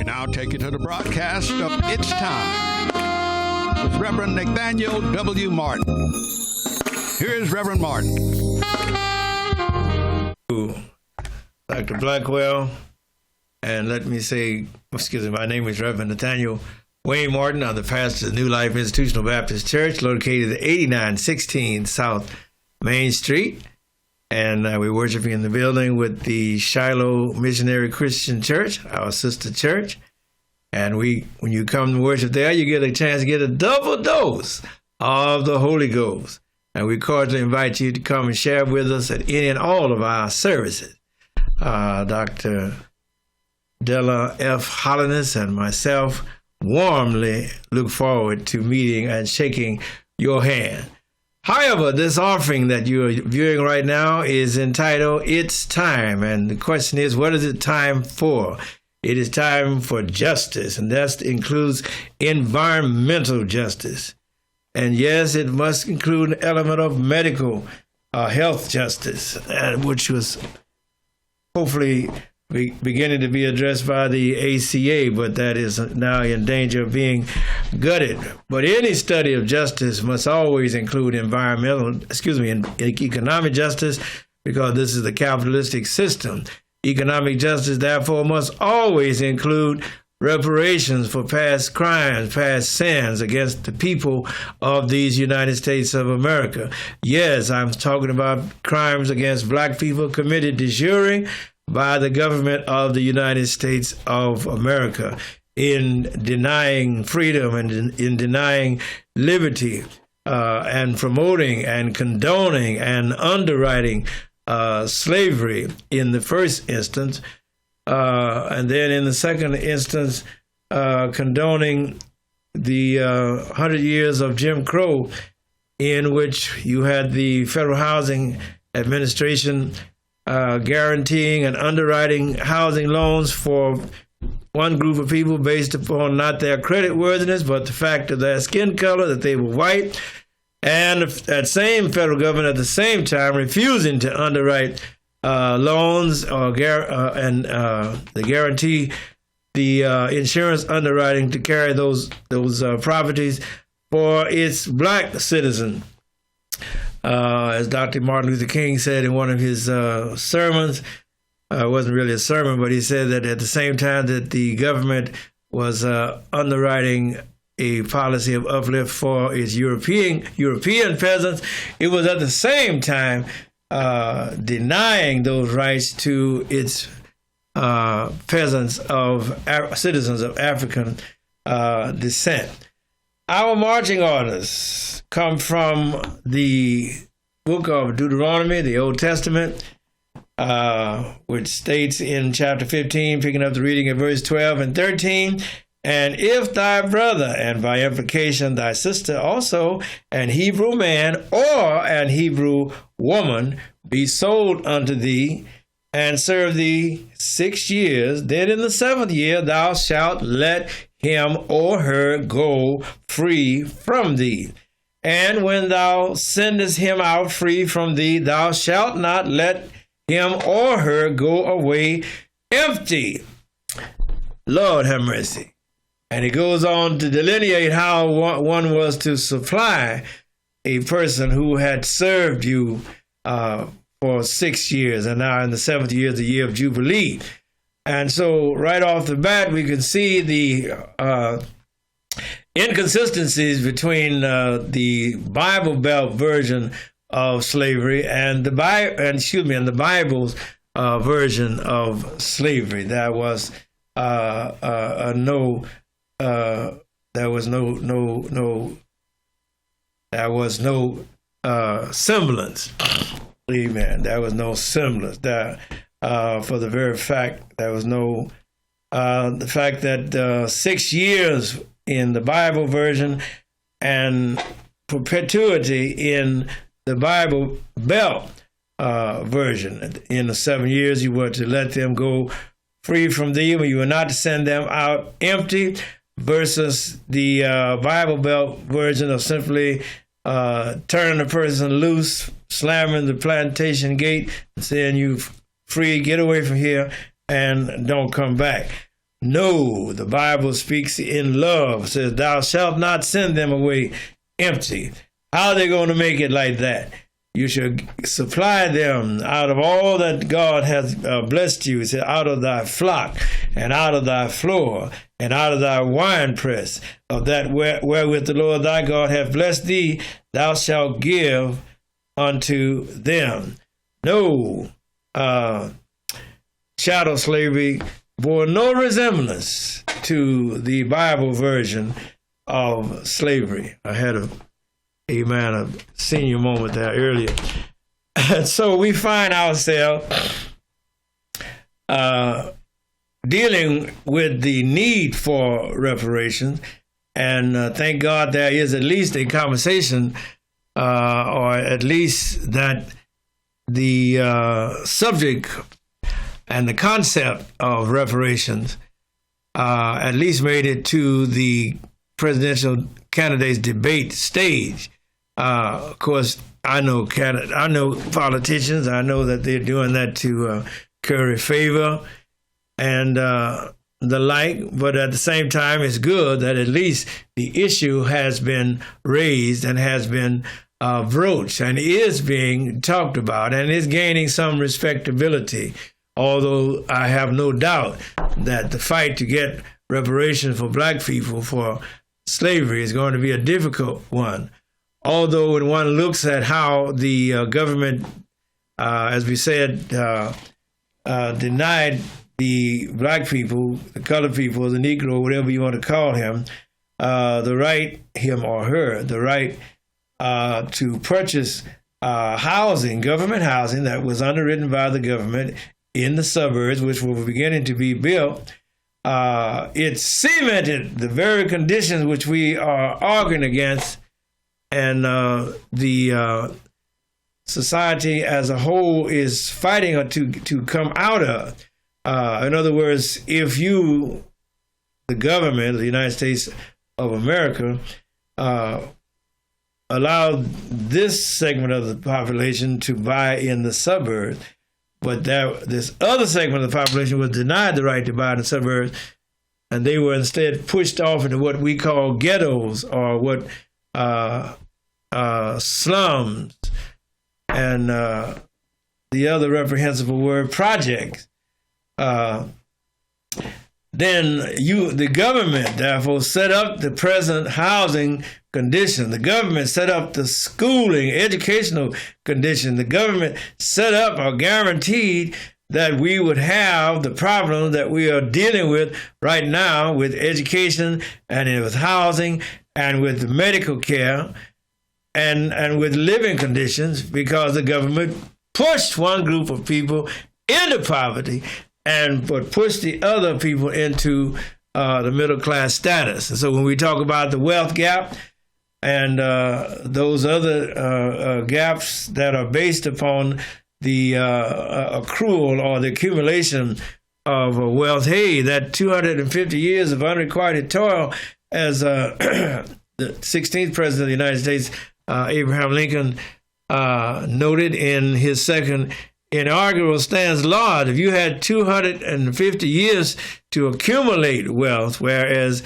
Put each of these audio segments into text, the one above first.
now take you to the broadcast of It's Time with Rev Nathaniel W Martin. Here's Reverend Martin. Dr. Blackwell, and let me say, my name is Rev Nathaniel W Martin. I'm the pastor of New Life Institutional Baptist Church, located at 8916 South Main Street. And we're worshiping in the building with the Shiloh Missionary Christian Church, our sister church. And when you come to worship there, you get a chance to get a double dose of the Holy Ghost. And we cordially invite you to come and share with us at any and all of our services. Dr. Della F. Hollins and myself warmly look forward to meeting and shaking your hand. However, this offering that you're viewing right now is entitled It's Time. And the question is, what is it time for? It is time for justice, and that includes environmental justice. And yes, it must include an element of medical health justice, which was hopefully beginning to be addressed by the ACA, but that is now in danger of being gutted. But any study of justice must always include economic justice, because this is the capitalistic system. Economic justice, therefore, must always include reparations for past crimes, past sins against the people of these United States of America. Yes, I'm talking about crimes against black people committed de jure by the government of the United States of America in denying freedom and in denying liberty and promoting and condoning and underwriting slavery in the first instance, and then in the second instance, condoning the 100 years of Jim Crow, in which you had the Federal Housing Administration guaranteeing and underwriting housing loans for one group of people based upon not their credit worthiness, but the fact of their skin color, that they were white, and that same federal government at the same time refusing to underwrite loans or the guarantee the insurance underwriting to carry those properties for its black citizens. As Dr. Martin Luther King said in one of his sermons, it wasn't really a sermon, but he said that at the same time that the government was underwriting a policy of uplift for its European peasants, it was at the same time denying those rights to its peasants citizens of African descent. Our marching orders come from the book of Deuteronomy, the Old Testament, which states in chapter 15, picking up the reading at verse 12 and 13, "And if thy brother, and by implication thy sister also, an Hebrew man or an Hebrew woman, be sold unto thee, and serve thee 6 years, then in the 7th year thou shalt let him or her go free from thee. And when thou sendest him out free from thee, thou shalt not let him or her go away empty." Lord have mercy. And it goes on to delineate how one was to supply a person who had served you for 6 years, and now in the 7th year is the year of Jubilee. And so right off the bat, we can see the inconsistencies between the Bible Belt version of slavery and the Bible's version of slavery. There was no semblance. Amen. There was no semblance. For the very fact there was no the fact that 6 years in the Bible version and perpetuity in the Bible Belt version. In the 7 years, you were to let them go free from thee, but you were not to send them out empty, versus the Bible Belt version of simply turning a person loose, slamming the plantation gate, and saying, "You free, get away from here, and don't come back." No, the Bible speaks in love. It says, thou shalt not send them away empty. How are they going to make it like that? You should supply them out of all that God has blessed you. It said, out of thy flock, and out of thy floor, and out of thy winepress, of that wherewith the Lord thy God hath blessed thee, thou shalt give unto them. No, chattel slavery bore no resemblance to the Bible version of slavery. I had a senior moment there earlier. So we find ourselves dealing with the need for reparations, and thank God there is at least a conversation, or at least that the subject and the concept of reparations at least made it to the presidential candidates debate stage. Of course, I know politicians. I know that they're doing that to curry favor and the like. But at the same time, it's good that at least the issue has been raised and has been broached and is being talked about and is gaining some respectability. Although I have no doubt that the fight to get reparations for black people for slavery is going to be a difficult one. Although when one looks at how the government, as we said, denied the black people, the colored people, the Negro, whatever you want to call him, the right, him or her, the right to purchase housing, government housing that was underwritten by the government in the suburbs, which were beginning to be built. It cemented the very conditions which we are arguing against, and the society as a whole is fighting to come out of. In other words, if you, the government of the United States of America, allowed this segment of the population to buy in the suburbs, but this other segment of the population was denied the right to buy in the suburbs, and they were instead pushed off into what we call ghettos, or what slums, and the other reprehensible word, projects. Then the government, therefore, set up the present housing condition. The government set up the schooling, educational condition. The government set up or guaranteed that we would have the problem that we are dealing with right now with education and with housing and with medical care and with living conditions, because the government pushed one group of people into poverty but pushed the other people into the middle class status. And so when we talk about the wealth gap and those other gaps that are based upon the accrual or the accumulation of wealth, hey, that 250 years of unrequited toil, as the 16th president of the United States, Abraham Lincoln, noted in his second inaugural stands laud, if you had 250 years to accumulate wealth, whereas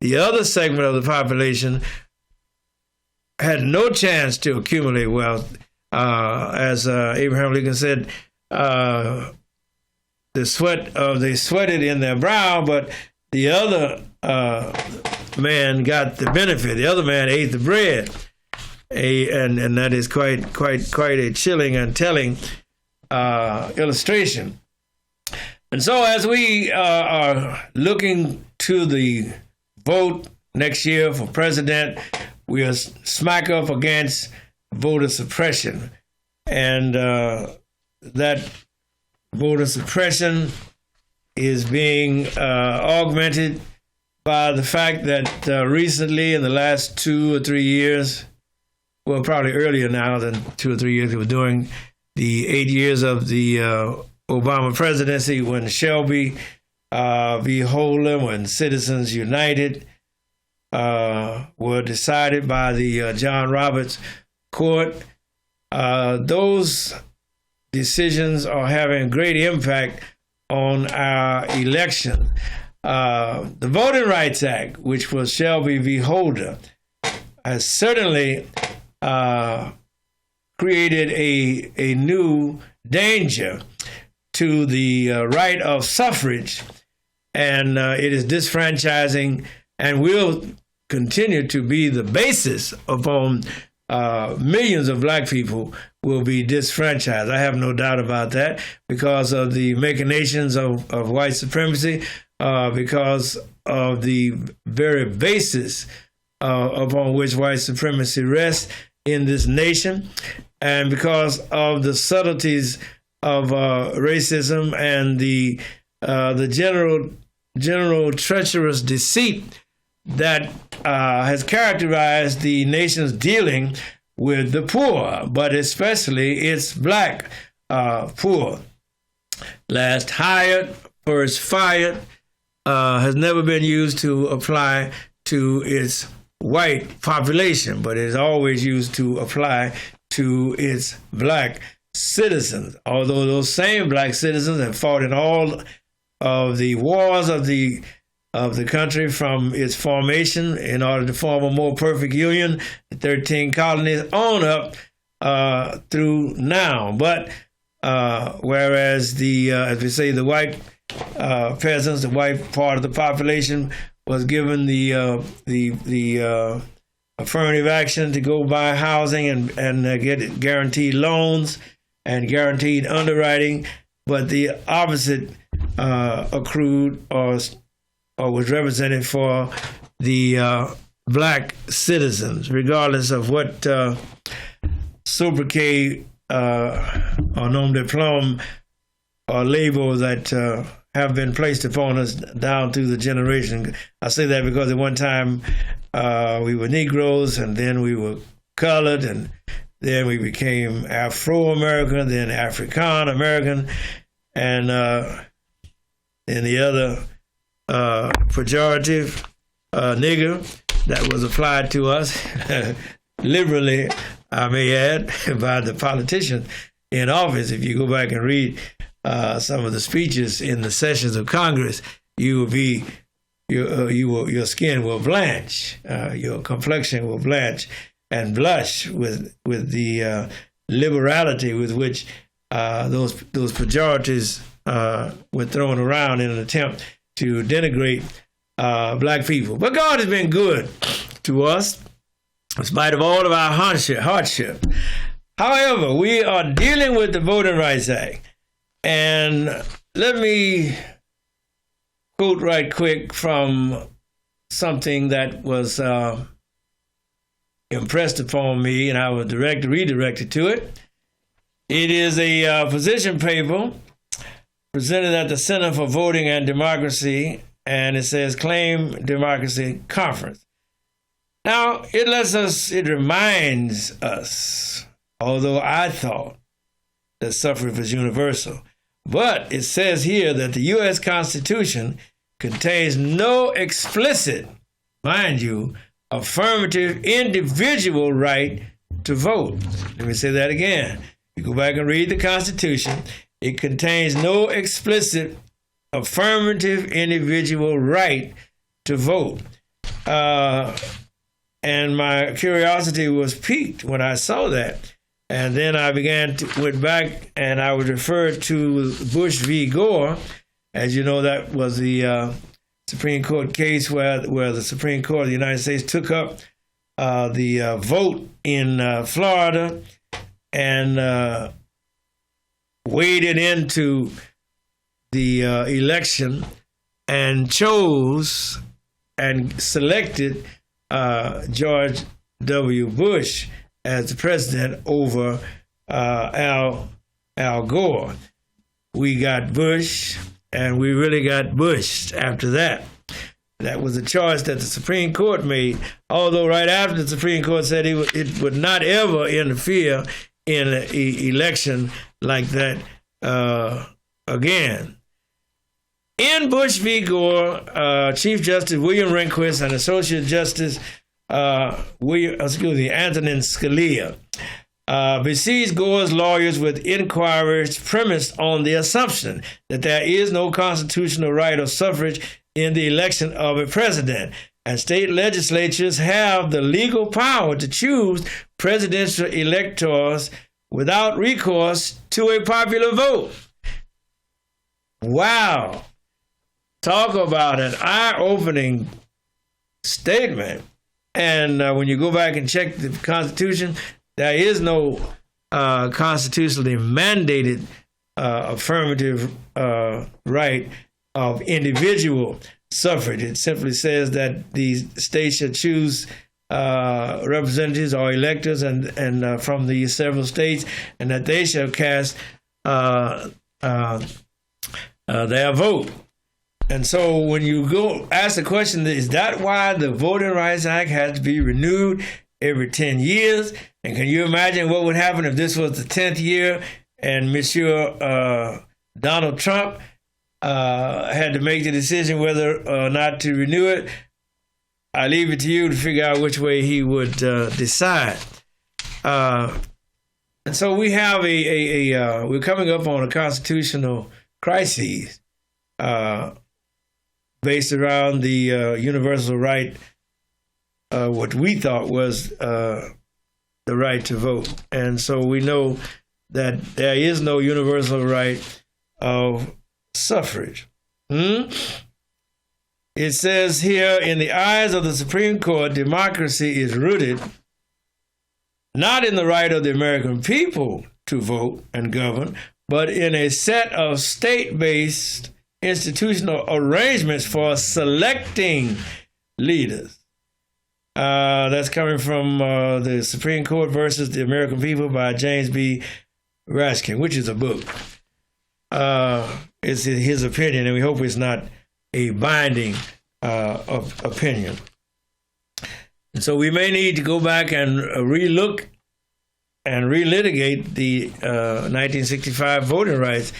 the other segment of the population had no chance to accumulate wealth, as Abraham Lincoln said, they sweated in their brow, but the other man got the benefit. The other man ate the bread, and that is quite a chilling and telling illustration. And so as we are looking to the vote next year for president, we are smack up against voter suppression. And that voter suppression is being augmented by the fact that recently, in the last 2 or 3 years, well, probably earlier now than 2 or 3 years, we were doing the 8 years of the Obama presidency, when Shelby v. Holden, when Citizens United were decided by the John Roberts Court. Those decisions are having great impact on our election. The Voting Rights Act, which was Shelby v. Holder, has certainly created a new danger to the right of suffrage, and it is disfranchising and will continue to be the basis upon millions of black people will be disfranchised. I have no doubt about that because of the machinations of white supremacy, because of the very basis upon which white supremacy rests in this nation, and because of the subtleties of racism and the general treacherous deceit that has characterized the nation's dealing with the poor, but especially its black poor. Last hired, first fired has never been used to apply to its white population, but it is always used to apply to its black citizens. Although those same black citizens have fought in all of the wars of the country from its formation in order to form a more perfect union, the 13 colonies on up through now. But whereas as we say, the white peasants, the white part of the population was given the affirmative action to go buy housing and get guaranteed loans and guaranteed underwriting, but the opposite accrued or was represented for the black citizens, regardless of what sobriquet or nom de plume or label that have been placed upon us down through the generation. I say that because at one time we were Negroes, and then we were colored, and then we became Afro-American, then African-American, and the other pejorative, nigger, that was applied to us liberally, I may add, by the politicians in office. If you go back and read some of the speeches in the sessions of Congress, your skin will blanch, your complexion will blanch and blush with the liberality with which those pejoratives were thrown around in an attempt to denigrate black people. But God has been good to us in spite of all of our hardship. However, we are dealing with the Voting Rights Act. And let me quote right quick from something that was impressed upon me, and I was redirected to it. It is a position paper presented at the Center for Voting and Democracy, and it says Claim Democracy Conference. Now, it reminds us, although I thought that suffrage was universal, but it says here that the U.S. Constitution contains no explicit, mind you, affirmative individual right to vote. Let me say that again. You go back and read the Constitution. It contains no explicit affirmative individual right to vote. And my curiosity was piqued when I saw that. And then I went back and I was referred to Bush v. Gore. As you know, that was the Supreme Court case where the Supreme Court of the United States took up the vote in Florida and waded into the election and chose and selected George W. Bush as the president over Al Gore. We got Bush, and we really got Bushed after that. That was a choice that the Supreme Court made, although right after the Supreme Court said it would not ever interfere in an election like that again. In Bush v. Gore, Chief Justice William Rehnquist and Associate Justice Antonin Scalia besieged Gore's lawyers with inquiries premised on the assumption that there is no constitutional right of suffrage in the election of a president. And state legislatures have the legal power to choose presidential electors without recourse to a popular vote. Wow. Talk about an eye-opening statement. And when you go back and check the Constitution, there is no constitutionally mandated affirmative right of individual suffrage. It simply says that the states should choose representatives or electors and from the several states, and that they shall cast their vote. And so when you go ask the question, is that why the Voting Rights Act has to be renewed every 10 years? And can you imagine what would happen if this was the 10th year and Monsieur Donald Trump had to make the decision whether or not to renew it? I leave it to you to figure out which way he would decide. And so we have we're coming up on a constitutional crisis based around the universal right, what we thought was the right to vote. And so we know that there is no universal right of suffrage. It says here, in the eyes of the Supreme Court, democracy is rooted not in the right of the American people to vote and govern, but in a set of state-based institutional arrangements for selecting leaders. That's coming from the Supreme Court versus the American People by James B. Raskin, which is a book. It's his opinion, and we hope it's not a binding opinion. And so we may need to go back and relook and relitigate the 1965 Voting Rights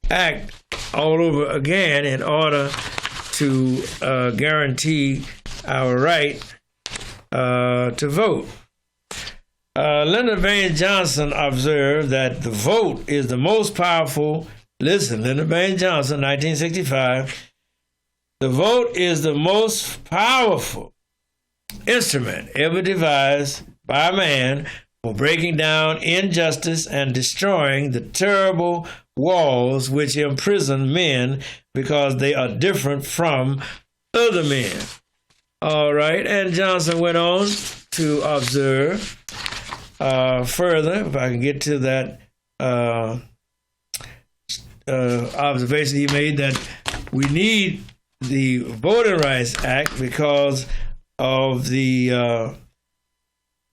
Act all over again in order to guarantee our right to vote. Lyndon Baines Johnson observed that the vote is the most powerful. Listen, Lyndon Baines Johnson, 1965. The vote is the most powerful instrument ever devised by man for breaking down injustice and destroying the terrible walls which imprison men because they are different from other men. All right, and Johnson went on to observe further, if I can get to that observation he made, that we need the Voting Rights Act because of the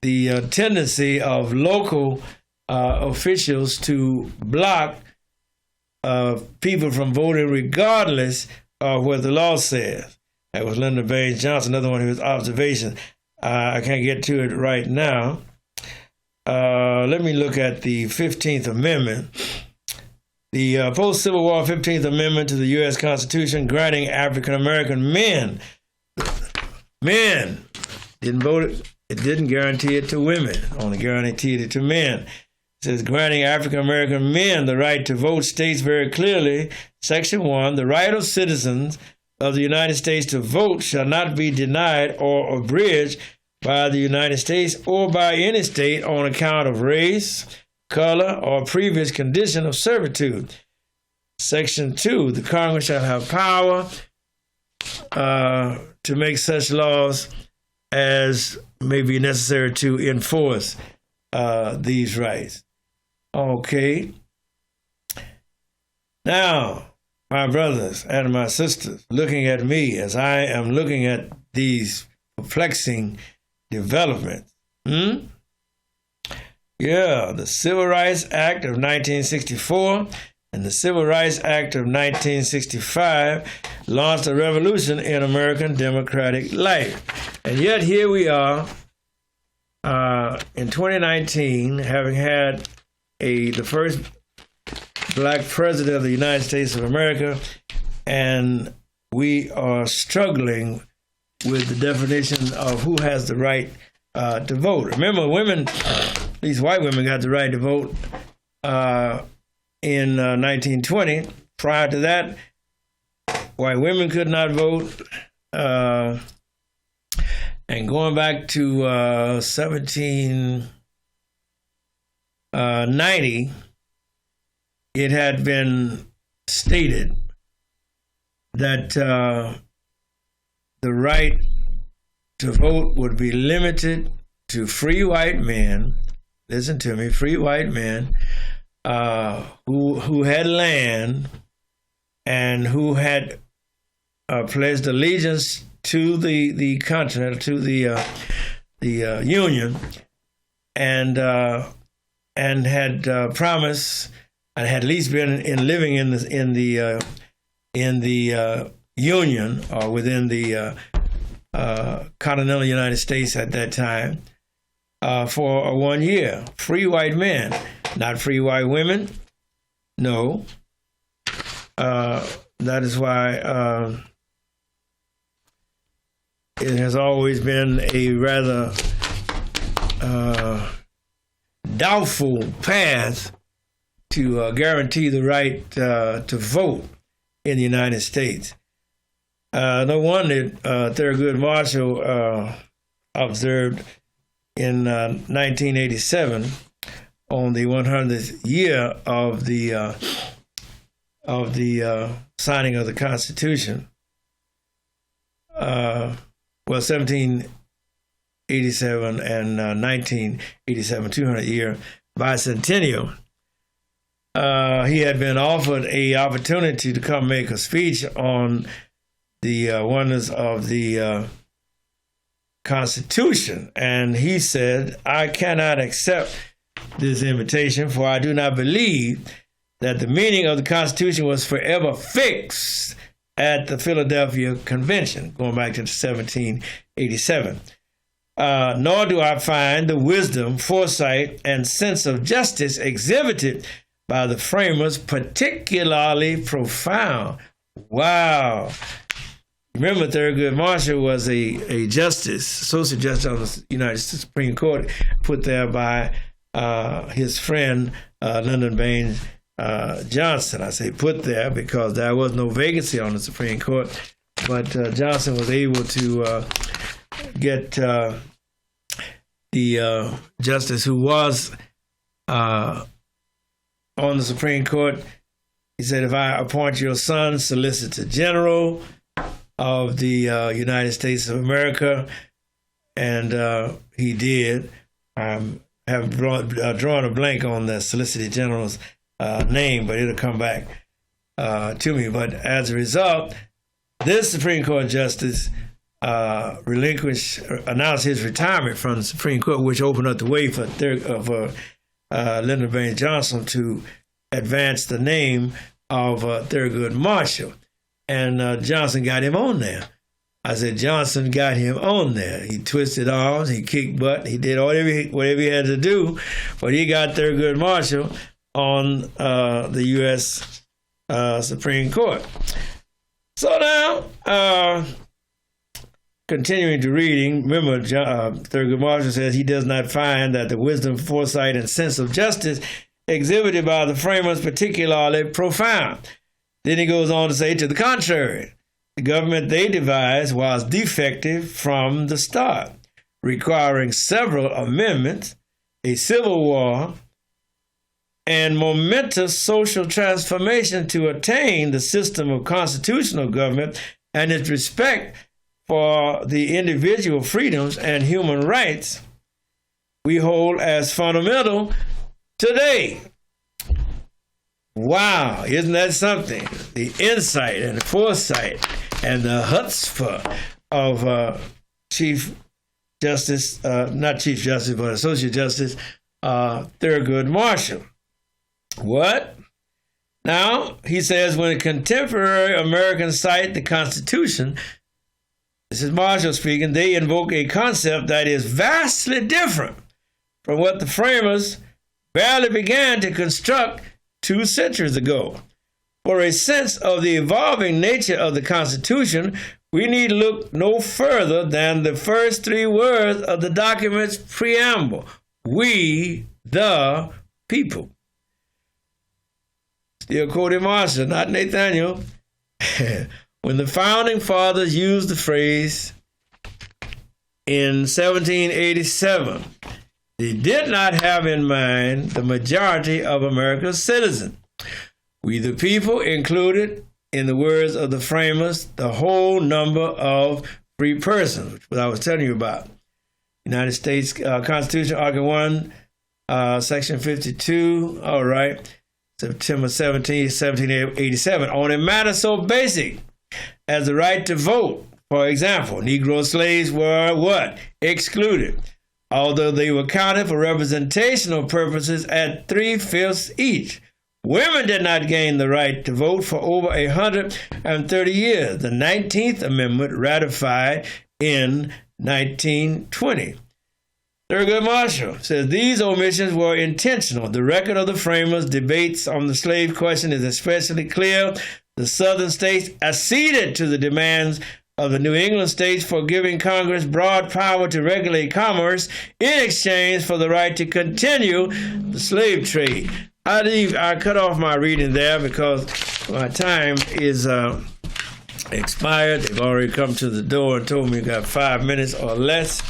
tendency of local officials to block people from voting regardless of what the law says. That was Lyndon Baines Johnson, another one of his observations. I can't get to it right now. Let me look at the 15th Amendment. The post-Civil War 15th Amendment to the U.S. Constitution granting African-American men didn't vote. It didn't guarantee it to women, only guaranteed it to men. It says granting African-American men the right to vote states very clearly, Section 1, the right of citizens of the United States to vote shall not be denied or abridged by the United States or by any state on account of race, color, or previous condition of servitude. Section 2, the Congress shall have power to make such laws as may be necessary to enforce these rights. Okay. Now, my brothers and my sisters, looking at me as I am looking at these perplexing developments. Yeah, the Civil Rights Act of 1964 and the Civil Rights Act of 1965 launched a revolution in American democratic life. And yet here we are in 2019, having had the first black president of the United States of America, and we are struggling with the definition of who has the right to vote. Remember, women, at least white women, got the right to vote in 1920. Prior to that, white women could not vote. And going back to 1790, it had been stated that the right to vote would be limited to free white men. Listen to me, free white men who had land and who had pledged allegiance to the continent, to the Union, and had promised, and had at least been living in the Union or within the continental United States at that time for 1 year. Free white men, not free white women. No. That is why it has always been a rather doubtful path to guarantee the right to vote in the United States. No wonder Thurgood Marshall observed in 1987, on the 100th year of the signing of the Constitution. 1787 and 1987, 200 year bicentennial. He had been offered an opportunity to come make a speech on the wonders of the Constitution, and he said, "I cannot accept this invitation, for I do not believe that the meaning of the Constitution was forever fixed at the Philadelphia Convention," going back to 1787. "Nor do I find the wisdom, foresight, and sense of justice exhibited by the framers particularly profound." Wow. Remember, Thurgood Marshall was a justice, associate justice on the United States Supreme Court, put there by his friend Lyndon Baines Johnson. I say put there because there was no vacancy on the Supreme Court, but Johnson was able to get the justice who was on the Supreme Court. He said, "If I appoint your son Solicitor General of the United States of America," and he did. I have drawn a blank on the Solicitor General's name, but it'll come back to me. But as a result, this Supreme Court justice announced his retirement from the Supreme Court, which opened up the way for Lyndon Baines Johnson to advance the name of Thurgood Marshall. And Johnson got him on there. I said, Johnson got him on there. He twisted arms, he kicked butt, he did whatever he had to do, but he got Thurgood Marshall on the U.S. Supreme Court. So now, continuing to reading, remember Thurgood Marshall says he does not find that the wisdom, foresight, and sense of justice exhibited by the framers particularly profound. Then he goes on to say, to the contrary, the government they devised was defective from the start, requiring several amendments, a civil war, and momentous social transformation to attain the system of constitutional government and its respect for the individual freedoms and human rights we hold as fundamental today. Wow, isn't that something? The insight and the foresight and the chutzpah of Chief Justice, not Chief Justice, but Associate Justice Thurgood Marshall. What? Now, he says, when contemporary Americans cite the Constitution, this is Marshall speaking, they invoke a concept that is vastly different from what the framers barely began to construct 2 centuries ago. For a sense of the evolving nature of the Constitution, we need look no further than the first 3 words of the document's preamble: we, the people. Still quoting Marshall, not Nathaniel. When the founding fathers used the phrase in 1787, they did not have in mind the majority of America's citizens. We the people included, in the words of the framers, the whole number of free persons, which what I was telling you about. United States Constitution, Article 1, Section 52, all right, September 17, 1787, on a matter so basic as the right to vote. For example, Negro slaves were what? Excluded, although they were counted for representational purposes at 3/5 each. Women did not gain the right to vote for over 130 years. The 19th Amendment, ratified in 1920. Thurgood Marshall says these omissions were intentional. The record of the framers' debates on the slave question is especially clear. The Southern states acceded to the demands of the New England states for giving Congress broad power to regulate commerce in exchange for the right to continue the slave trade. I cut off my reading there because my time is expired. They've already come to the door and told me you got 5 minutes or less.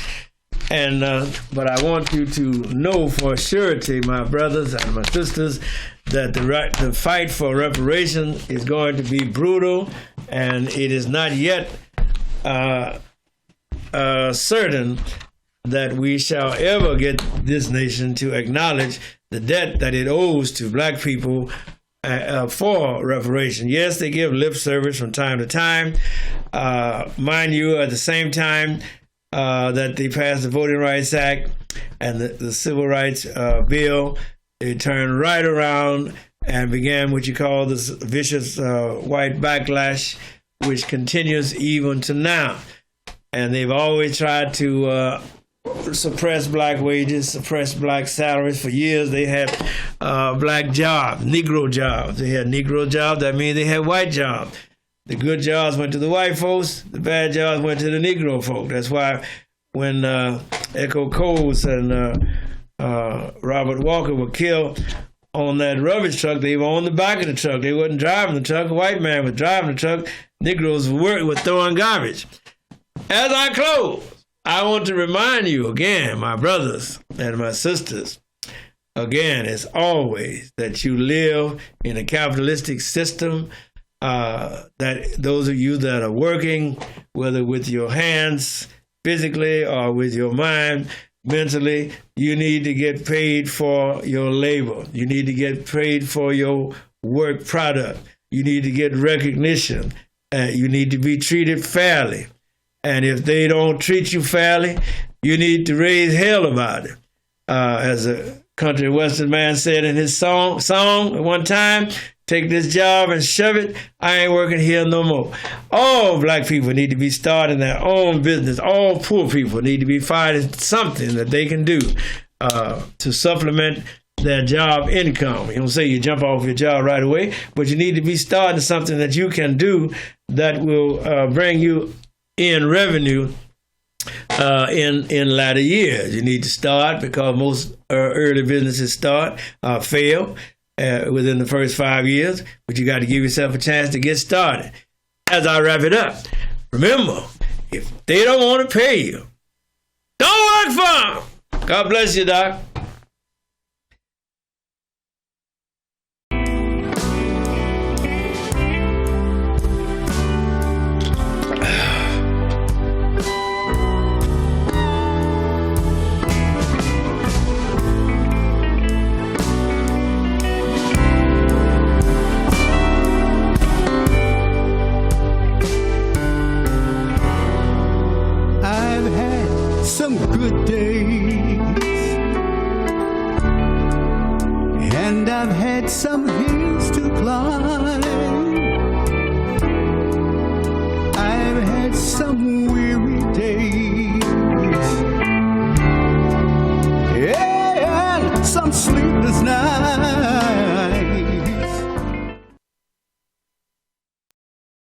And but I want you to know for surety, my brothers and my sisters, that the fight for reparation is going to be brutal, and it is not yet certain that we shall ever get this nation to acknowledge the debt that it owes to black people for reparation. Yes, they give lip service from time to time. Mind you, at the same time that they passed the Voting Rights Act and the Civil Rights Bill, they turned right around and began what you call this vicious white backlash, which continues even to now. And they've always tried to suppress black wages, suppress black salaries. For years they had black jobs, Negro jobs. They had Negro jobs, that means they had white jobs. The good jobs went to the white folks, the bad jobs went to the Negro folk. That's why when Echo Coles and Robert Walker were killed on that rubbish truck, they were on the back of the truck. They wasn't driving the truck. A white man was driving the truck. Negroes were throwing garbage. As I close, I want to remind you again, my brothers and my sisters, again, as always, that you live in a capitalistic system, that those of you that are working, whether with your hands physically or with your mind mentally, you need to get paid for your labor. You need to get paid for your work product. You need to get recognition. You need to be treated fairly. And if they don't treat you fairly, you need to raise hell about it. As a country western man said in his song at one time, take this job and shove it. I ain't working here no more. All black people need to be starting their own business. All poor people need to be finding something that they can do to supplement their job income. You don't say you jump off your job right away, but you need to be starting something that you can do that will bring you in revenue in latter years. You need to start, because most early businesses fail within the first 5 years, but you got to give yourself a chance to get started. As I wrap it up, remember, if they don't want to pay you, don't work for them. God bless you, Doc. Some good days, and I've had some hills to climb. I've had some